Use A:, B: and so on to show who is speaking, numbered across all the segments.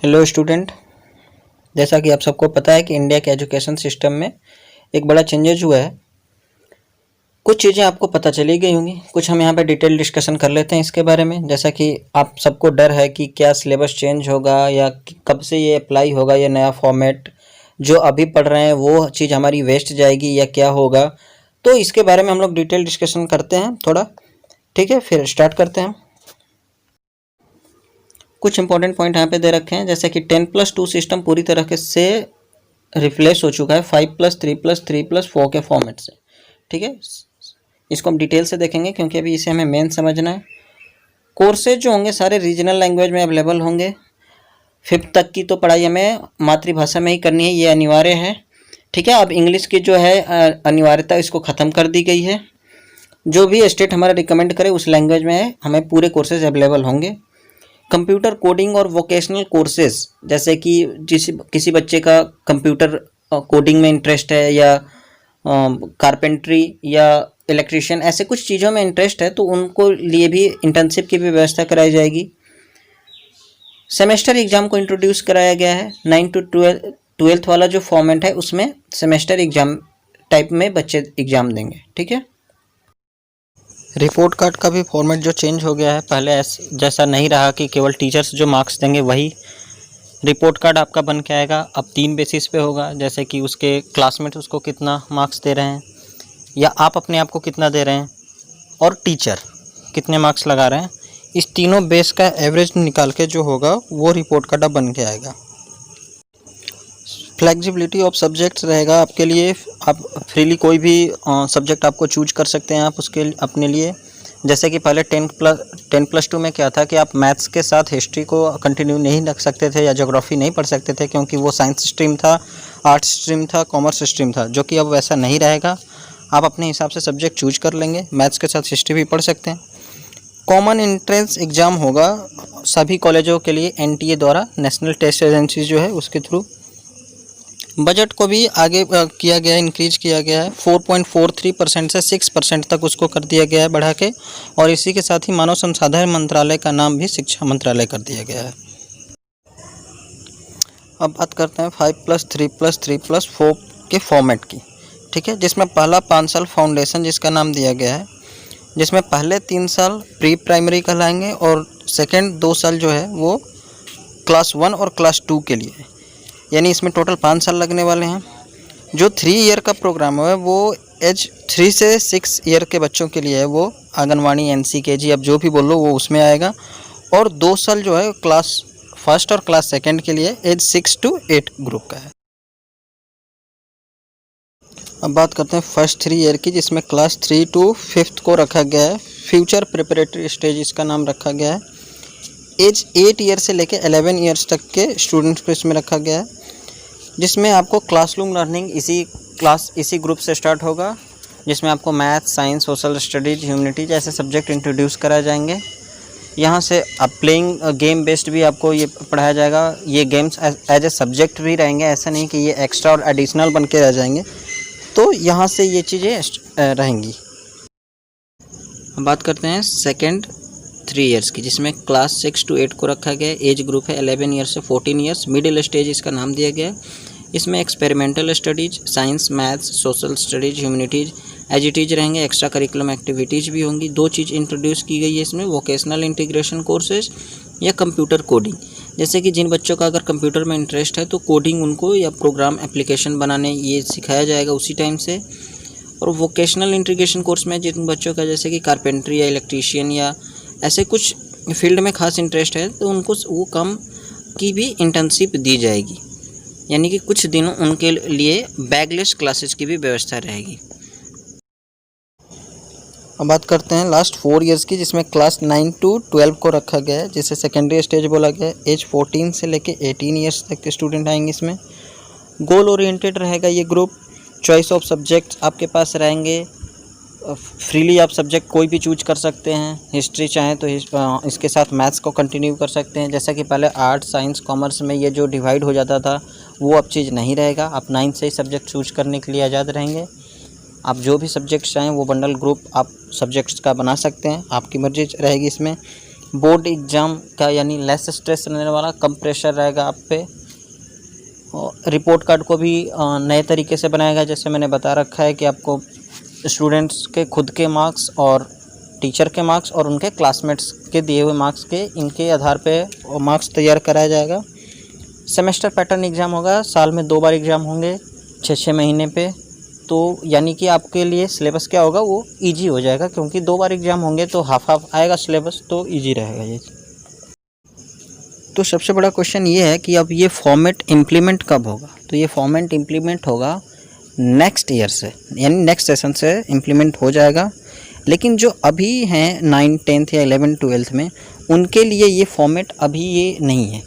A: Hello student, जैसा कि आप सबको पता है कि इंडिया के एजुकेशन सिस्टम में एक बड़ा चेंजेज हुआ है। कुछ चीज़ें आपको पता चली गई होंगी, कुछ हम यहाँ पे डिटेल डिस्कशन कर लेते हैं इसके बारे में। जैसा कि आप सबको डर है कि क्या सिलेबस चेंज होगा या कब से ये अप्लाई होगा, या नया फॉर्मेट जो अभी पढ़ रहे हैं वो चीज़ हमारी वेस्ट जाएगी या क्या होगा। तो इसके बारे में हम लोग डिटेल डिस्कशन करते हैं थोड़ा, ठीक है। फिर स्टार्ट करते हैं। कुछ इंपॉर्टेंट पॉइंट यहाँ पे दे रखे हैं, जैसे कि 10+2 सिस्टम पूरी तरह से रिप्लेस हो चुका है 5+3+3+4 के फॉर्मेट से, ठीक है। इसको हम डिटेल से देखेंगे क्योंकि अभी इसे हमें मेन समझना है। कोर्सेज जो होंगे सारे रीजनल लैंग्वेज में अवेलेबल होंगे। 5th तक की तो पढ़ाई हमें मातृभाषा में ही करनी है, ये अनिवार्य है, ठीक है। अब इंग्लिश की जो है अनिवार्यता इसको ख़त्म कर दी गई है। जो भी स्टेट हमारा रिकमेंड करे उस लैंग्वेज में हमें पूरे कोर्सेज अवेलेबल होंगे। कंप्यूटर कोडिंग और वोकेशनल कोर्सेज, जैसे कि किसी बच्चे का कंप्यूटर कोडिंग में इंटरेस्ट है या कारपेंट्री या इलेक्ट्रिशियन, ऐसे कुछ चीज़ों में इंटरेस्ट है तो उनको लिए भी इंटर्नशिप की भी व्यवस्था कराई जाएगी। सेमेस्टर एग्ज़ाम को इंट्रोड्यूस कराया गया है। 9 to 12th वाला जो फॉर्मेट है उसमें सेमेस्टर एग्ज़ाम टाइप में बच्चे एग्ज़ाम देंगे, ठीक है। रिपोर्ट कार्ड का भी फॉर्मेट जो चेंज हो गया है, पहले जैसा नहीं रहा कि केवल टीचर्स जो मार्क्स देंगे वही रिपोर्ट कार्ड आपका बन के आएगा। अब 3 बेसिस पे होगा, जैसे कि उसके क्लासमेट उसको कितना मार्क्स दे रहे हैं या आप अपने आप को कितना दे रहे हैं और टीचर कितने मार्क्स लगा रहे हैं। इस तीनों बेस का एवरेज निकाल के जो होगा वो रिपोर्ट कार्ड बन के आएगा। फ्लेक्सिबिलिटी ऑफ सब्जेक्ट्स रहेगा आपके लिए, आप फ्रीली कोई भी सब्जेक्ट आपको चूज कर सकते हैं आप उसके अपने लिए। जैसे कि पहले 10+2 में क्या था कि आप मैथ्स के साथ हिस्ट्री को कंटिन्यू नहीं रख सकते थे या ज्योग्राफी नहीं पढ़ सकते थे, क्योंकि वो साइंस स्ट्रीम था, आर्ट्स स्ट्रीम था, कॉमर्स स्ट्रीम था, जो कि अब वैसा नहीं रहेगा। आप अपने हिसाब से सब्जेक्ट चूज कर लेंगे, मैथ्स के साथ हिस्ट्री भी पढ़ सकते हैं। कॉमन एंट्रेंस एग्ज़ाम होगा सभी कॉलेजों के लिए NTA द्वारा, नेशनल टेस्ट एजेंसी जो है उसके थ्रू। बजट को भी आगे किया गया है, इंक्रीज किया गया है। 4.43% से 6% तक उसको कर दिया गया है बढ़ा के, और इसी के साथ ही मानव संसाधन मंत्रालय का नाम भी शिक्षा मंत्रालय कर दिया गया है। अब बात करते हैं 5+3+3+4 के फॉर्मेट की, ठीक है। जिसमें पहला 5 साल फाउंडेशन जिसका नाम दिया गया है, जिसमें पहले 3 साल प्री प्राइमरी कहलाएंगे और सेकेंड 2 साल जो है वो क्लास 1 और क्लास 2 के लिए, यानी इसमें टोटल 5 साल लगने वाले हैं। जो 3 ईयर का प्रोग्राम है वो एज 3 से 6 ईयर के बच्चों के लिए है, वो आंगनवाड़ी NCKG अब जो भी बोलो वो उसमें आएगा। और 2 साल जो है क्लास 1 और क्लास 2 के लिए एज 6 to 8 ग्रुप का है। अब बात करते हैं फर्स्ट 3 ईयर की, जिसमें क्लास 3 to 5th को रखा गया है। फ्यूचर प्रिपरेटरी स्टेज इसका नाम रखा गया है। एज 8 ईयर से लेकर 11 ईयर्स तक के स्टूडेंट्स को इसमें रखा गया है, जिसमें आपको क्लासरूम लर्निंग इसी ग्रुप से स्टार्ट होगा, जिसमें आपको math, science, social studies, humanity जैसे सब्जेक्ट इंट्रोड्यूस कराए जाएंगे। यहाँ से अब प्लेइंग गेम बेस्ड भी आपको ये पढ़ाया जाएगा। ये गेम्स एज ए सब्जेक्ट भी रहेंगे, ऐसा नहीं कि ये एक्स्ट्रा और एडिशनल बन के रह जाएंगे। तो यहाँ से ये चीज़ें रहेंगी। बात करते हैं सेकेंड 3 ईयर्स की, जिसमें क्लास 6 to 8 को रखा गया है। एज ग्रुप है 11 ईयर्स से 14 ईयर्स। मिडिल स्टेज इसका नाम दिया गया है। इसमें experimental studies, science, maths, social studies, humanities, एजिटीज रहेंगे। एक्स्ट्रा करिकुलम एक्टिविटीज़ भी होंगी। 2 चीज़ इंट्रोड्यूस की गई है इसमें, वोकेशनल इंटीग्रेशन कोर्सेज या कंप्यूटर कोडिंग। जैसे कि जिन बच्चों का अगर कंप्यूटर में इंटरेस्ट है तो कोडिंग उनको या प्रोग्राम एप्लीकेशन बनाने ये सिखाया जाएगा उसी टाइम से। और वोकेशनल इंटीग्रेशन कोर्स में जिन बच्चों का जैसे कि कारपेंट्री या इलेक्ट्रीशियन या ऐसे कुछ फील्ड में खास इंटरेस्ट है तो उनको वो काम की भी इंटर्नशिप दी जाएगी, यानी कि कुछ दिनों उनके लिए बैगलेस क्लासेस की भी व्यवस्था रहेगी। अब बात करते हैं लास्ट 4 ईयर्स की, जिसमें क्लास 9 to 12 को रखा गया है, जिसे सेकेंडरी स्टेज बोला गया है। एज 14 से लेके 18 ईयर्स तक के स्टूडेंट आएंगे इसमें। गोल ओरिएंटेड रहेगा ये ग्रुप। चॉइस ऑफ सब्जेक्ट आपके पास रहेंगे। फ्रीली आप सब्जेक्ट कोई भी चूज कर सकते हैं। हिस्ट्री चाहें तो इसके साथ मैथ्स को कंटिन्यू कर सकते हैं। जैसा कि पहले आर्ट्स, साइंस, कॉमर्स में ये जो डिवाइड हो जाता था वो अब चीज़ नहीं रहेगा। आप 9 से ही सब्जेक्ट चूज करने के लिए आज़ाद रहेंगे। आप जो भी सब्जेक्ट्स चाहें वो बंडल ग्रुप आप सब्जेक्ट्स का बना सकते हैं, आपकी मर्जी रहेगी इसमें। बोर्ड एग्ज़ाम का यानी लेस स्ट्रेस रहने वाला, कम प्रेशर रहेगा आप पे। और रिपोर्ट कार्ड को भी नए तरीके से बनाया गया, जैसे मैंने बता रखा है कि आपको स्टूडेंट्स के खुद के मार्क्स और टीचर के मार्क्स और उनके क्लासमेट्स के दिए हुए मार्क्स के इनके आधार पे मार्क्स तैयार कराया जाएगा। सेमेस्टर पैटर्न एग्ज़ाम होगा, साल में 2 बार एग्ज़ाम होंगे 6-6 महीने पे। तो यानी कि आपके लिए सिलेबस क्या होगा, वो इजी हो जाएगा, क्योंकि 2 बार एग्ज़ाम होंगे तो हाफ आएगा सिलेबस, तो इजी रहेगा ये। तो सबसे बड़ा क्वेश्चन ये है कि अब ये फॉर्मेट इम्प्लीमेंट कब होगा। तो ये फॉर्मेट इम्प्लीमेंट होगा नेक्स्ट ईयर से, यानी नेक्स्ट सेशन से इम्प्लीमेंट हो जाएगा। लेकिन जो अभी हैं 9, 10th या 11, 12th में, उनके लिए ये फॉर्मेट अभी ये नहीं है।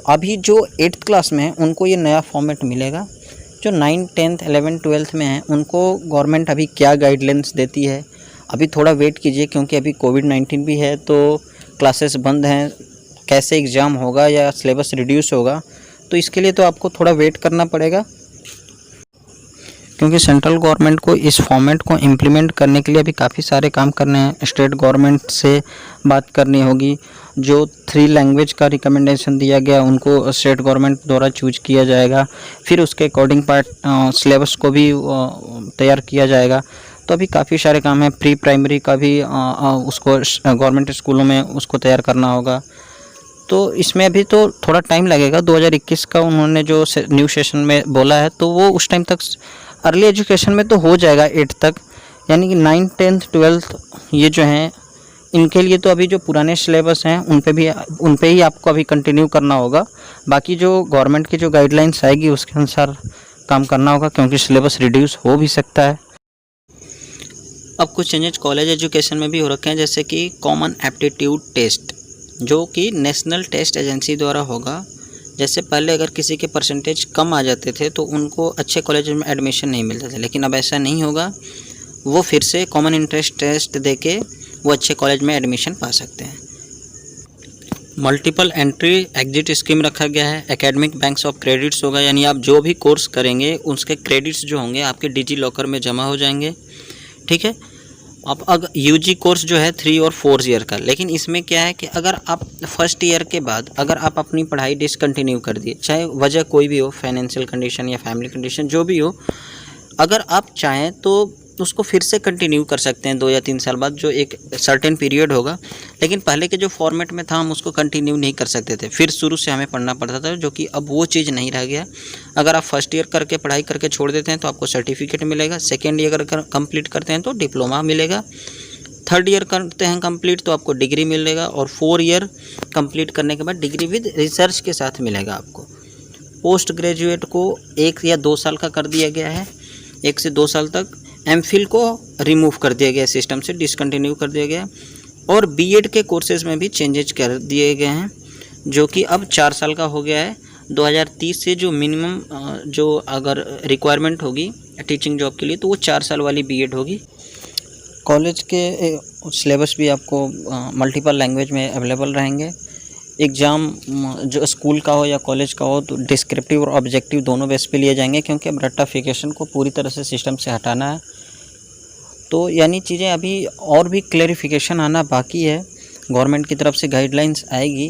A: अभी जो 8th क्लास में है उनको ये नया फॉर्मेट मिलेगा। जो 9, 10th, 11, 12th में हैं उनको गवर्नमेंट अभी क्या गाइडलाइंस देती है, अभी थोड़ा वेट कीजिए, क्योंकि अभी कोविड-19 भी है तो क्लासेस बंद हैं। कैसे एग्ज़ाम होगा या सिलेबस रिड्यूस होगा, तो इसके लिए तो आपको थोड़ा वेट करना पड़ेगा, क्योंकि सेंट्रल गवर्नमेंट को इस फॉर्मेट को इम्प्लीमेंट करने के लिए अभी काफ़ी सारे काम करने हैं। स्टेट गवर्नमेंट से बात करनी होगी। जो 3 लैंग्वेज का रिकमेंडेशन दिया गया उनको स्टेट गवर्नमेंट द्वारा चूज किया जाएगा, फिर उसके अकॉर्डिंग सिलेबस को भी तैयार किया जाएगा। तो अभी काफ़ी सारे काम हैं। प्री प्राइमरी का भी उसको गवर्नमेंट स्कूलों में उसको तैयार करना होगा। तो इसमें अभी तो थोड़ा टाइम लगेगा। 2021 का उन्होंने जो न्यू सेशन में बोला है, तो वो उस टाइम तक अर्ली एजुकेशन में तो हो जाएगा 8 तक, यानी कि 9, 10th, 12th ये जो हैं इनके लिए तो अभी जो पुराने सिलेबस हैं उन पे ही आपको अभी कंटिन्यू करना होगा। बाकी जो गवर्नमेंट की जो गाइडलाइंस आएगी उसके अनुसार काम करना होगा, क्योंकि सिलेबस रिड्यूस हो भी सकता है। अब कुछ चेंजेज कॉलेज एजुकेशन में भी हो रखे हैं, जैसे कि कॉमन एप्टीट्यूड टेस्ट जो कि नेशनल टेस्ट एजेंसी द्वारा होगा। जैसे पहले अगर किसी के परसेंटेज कम आ जाते थे तो उनको अच्छे कॉलेज में एडमिशन नहीं मिलता था, लेकिन अब ऐसा नहीं होगा। वो फिर से कॉमन इंटरेस्ट टेस्ट देके वो अच्छे कॉलेज में एडमिशन पा सकते हैं। मल्टीपल एंट्री एग्जिट स्कीम रखा गया है। एकेडमिक बैंक्स ऑफ क्रेडिट्स होगा, यानी आप जो भी कोर्स करेंगे उसके क्रेडिट्स जो होंगे आपके डिजी लॉकर में जमा हो जाएंगे। ठीक है। अब अगर यूजी कोर्स जो है 3 और 4 ईयर का, लेकिन इसमें क्या है कि अगर आप फर्स्ट ईयर के बाद अगर आप अपनी पढ़ाई डिसकंटिन्यू कर दिए, चाहे वजह कोई भी हो, फाइनेंशियल कंडीशन या फैमिली कंडीशन जो भी हो, अगर आप चाहें तो उसको फिर से कंटिन्यू कर सकते हैं 2 या 3 साल बाद, जो एक सर्टेन पीरियड होगा। लेकिन पहले के जो फॉर्मेट में था हम उसको कंटिन्यू नहीं कर सकते थे, फिर शुरू से हमें पढ़ना पड़ता था, जो कि अब वो चीज़ नहीं रह गया। अगर आप फर्स्ट ईयर करके पढ़ाई करके छोड़ देते हैं तो आपको सर्टिफिकेट मिलेगा। सेकेंड ईयर अगर कंप्लीट करते हैं तो डिप्लोमा मिलेगा। थर्ड ईयर करते हैं कंप्लीट तो आपको डिग्री मिलेगा, और 4 ईयर कंप्लीट करने के बाद डिग्री विद रिसर्च के साथ मिलेगा आपको। पोस्ट ग्रेजुएट को 1 या 2 साल का कर दिया गया है, 1 से 2 साल तक। एमफिल को रिमूव कर दिया गया, सिस्टम से डिसकंटिन्यू कर दिया गया। और बीएड के कोर्सेज़ में भी चेंजेज कर दिए गए हैं, जो कि अब 4 साल का हो गया है। 2030 से जो मिनिमम जो अगर रिक्वायरमेंट होगी टीचिंग जॉब के लिए तो वो 4 साल वाली बीएड होगी। कॉलेज के सिलेबस भी आपको मल्टीपल लैंग्वेज में अवेलेबल रहेंगे। एग्ज़ाम जो स्कूल का हो या कॉलेज का हो तो डिस्क्रिप्टिव और ऑब्जेक्टिव दोनों बेस पे लिए जाएंगे, क्योंकि अब रट्टाफिकेशन को पूरी तरह से सिस्टम से हटाना है। तो यानी चीज़ें अभी और भी क्लैरिफिकेशन आना बाकी है, गवर्नमेंट की तरफ से गाइडलाइंस आएगी,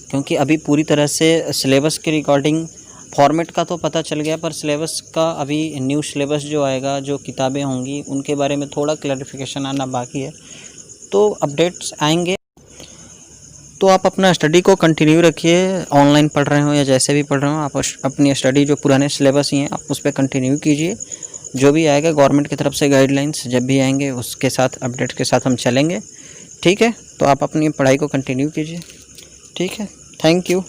A: क्योंकि अभी पूरी तरह से सिलेबस के रिकॉर्डिंग फॉर्मेट का तो पता चल गया, पर सिलेबस का अभी न्यू सिलेबस जो आएगा, जो किताबें होंगी उनके बारे में थोड़ा क्लैरिफिकेशन आना बाकी है। तो अपडेट्स आएंगे। तो आप अपना स्टडी को कंटिन्यू रखिए, ऑनलाइन पढ़ रहे हो या जैसे भी पढ़ रहे हो, आप अपनी स्टडी जो पुराने सिलेबस ही हैं आप उस पर कंटिन्यू कीजिए। जो भी आएगा गवर्नमेंट की तरफ से गाइडलाइंस जब भी आएंगे उसके साथ अपडेट के साथ हम चलेंगे। ठीक है, तो आप अपनी पढ़ाई को कंटिन्यू कीजिए। ठीक है, थैंक यू।